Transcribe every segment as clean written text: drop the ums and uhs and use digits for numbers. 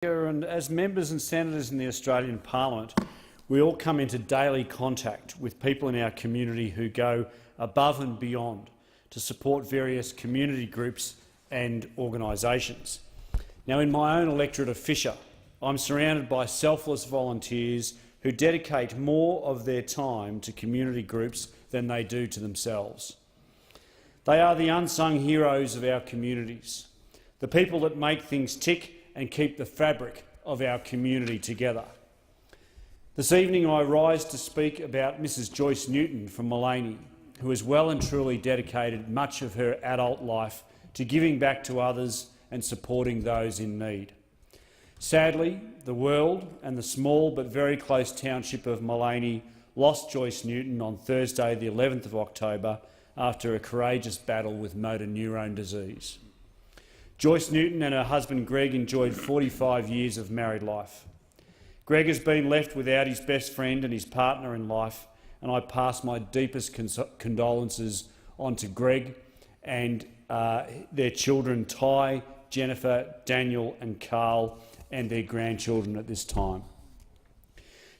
And as members and senators in the Australian Parliament, we all come into daily contact with people in our community who go above and beyond to support various community groups and organisations. Now, in my own electorate of Fisher, I'm surrounded by selfless volunteers who dedicate more of their time to community groups than they do to themselves. They are the unsung heroes of our communities, the people that make things tick and keep the fabric of our community together. This evening I rise to speak about Mrs Joyce Newton from Mullaney, who has well and truly dedicated much of her adult life to giving back to others and supporting those in need. Sadly, the world and the small but very close township of Mullaney lost Joyce Newton on Thursday the 11th of October after a courageous battle with motor neurone disease. Joyce Newton and her husband Greg enjoyed 45 years of married life. Greg has been left without his best friend and his partner in life, and I pass my deepest condolences on to Greg and their children Ty, Jennifer, Daniel and Carl, and their grandchildren at this time.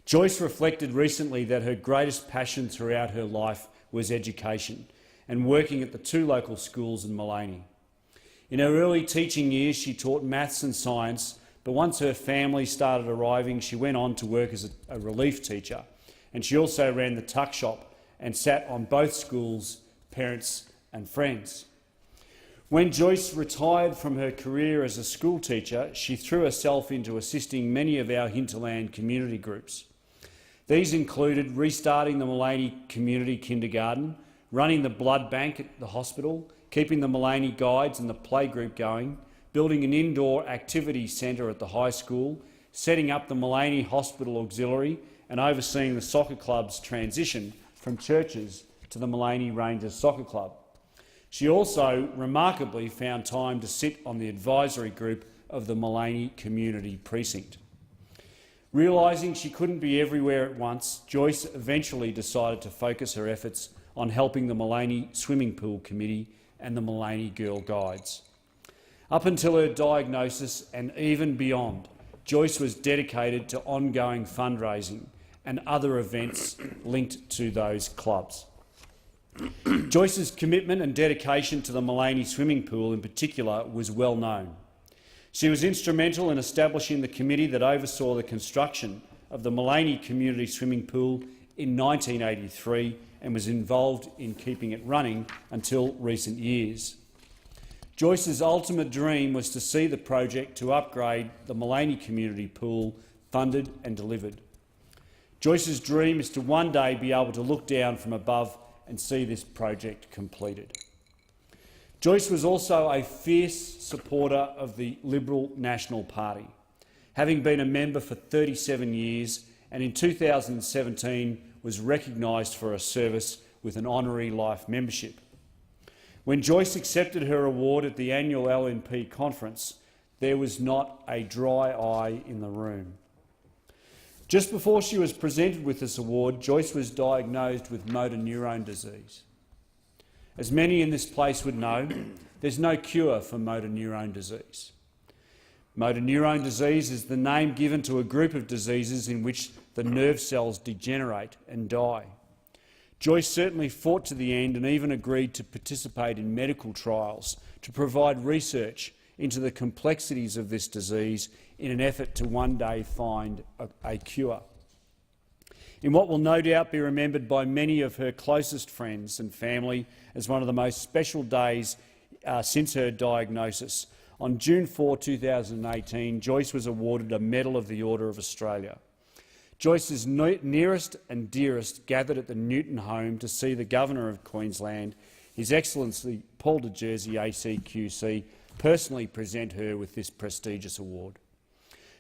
Joyce reflected recently that her greatest passion throughout her life was education and working at the two local schools in Mullaney. In her early teaching years, she taught maths and science, but once her family started arriving, she went on to work as a relief teacher, and she also ran the tuck shop and sat on both schools' parents and friends. When Joyce retired from her career as a school teacher, she threw herself into assisting many of our hinterland community groups. These included restarting the Mullaney Community Kindergarten, running the blood bank at the hospital, keeping the Mullaney Guides and the playgroup going, building an indoor activity centre at the high school, setting up the Mullaney Hospital Auxiliary and overseeing the soccer club's transition from churches to the Mullaney Rangers Soccer Club. She also remarkably found time to sit on the advisory group of the Mullaney Community Precinct. Realising she couldn't be everywhere at once, Joyce eventually decided to focus her efforts on helping the Mullaney Swimming Pool Committee and the Mullaney Girl Guides. Up until her diagnosis and even beyond, Joyce was dedicated to ongoing fundraising and other events linked to those clubs. Joyce's commitment and dedication to the Mullaney Swimming Pool in particular was well known. She was instrumental in establishing the committee that oversaw the construction of the Mullaney Community Swimming Pool in 1983 and was involved in keeping it running until recent years. Joyce's ultimate dream was to see the project to upgrade the Mullaney Community Pool funded and delivered. Joyce's dream is to one day be able to look down from above and see this project completed. Joyce was also a fierce supporter of the Liberal National Party, having been a member for 37 years and in 2017 was recognised for her service with an honorary life membership. When Joyce accepted her award at the annual LNP conference, there was not a dry eye in the room. Just before she was presented with this award, Joyce was diagnosed with motor neurone disease. As many in this place would know, there's no cure for motor neurone disease. Motor neurone disease is the name given to a group of diseases in which the nerve cells degenerate and die. Joyce certainly fought to the end and even agreed to participate in medical trials to provide research into the complexities of this disease in an effort to one day find a cure. In what will no doubt be remembered by many of her closest friends and family as one of the most special days since her diagnosis, on June 4, 2018, Joyce was awarded a Medal of the Order of Australia. Joyce's nearest and dearest gathered at the Newton home to see the Governor of Queensland, His Excellency Paul de Jersey ACQC, personally present her with this prestigious award.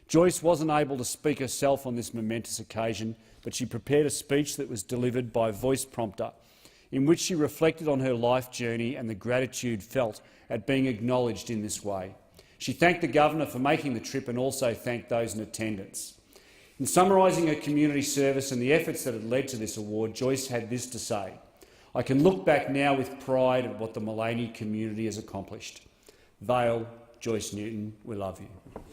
Joyce wasn't able to speak herself on this momentous occasion, but she prepared a speech that was delivered by voice prompter, in which she reflected on her life journey and the gratitude felt at being acknowledged in this way. She thanked the Governor for making the trip and also thanked those in attendance. In summarising her community service and the efforts that had led to this award, Joyce had this to say: "I can look back now with pride at what the Mullaney community has accomplished. Vale, Joyce Newton, we love you."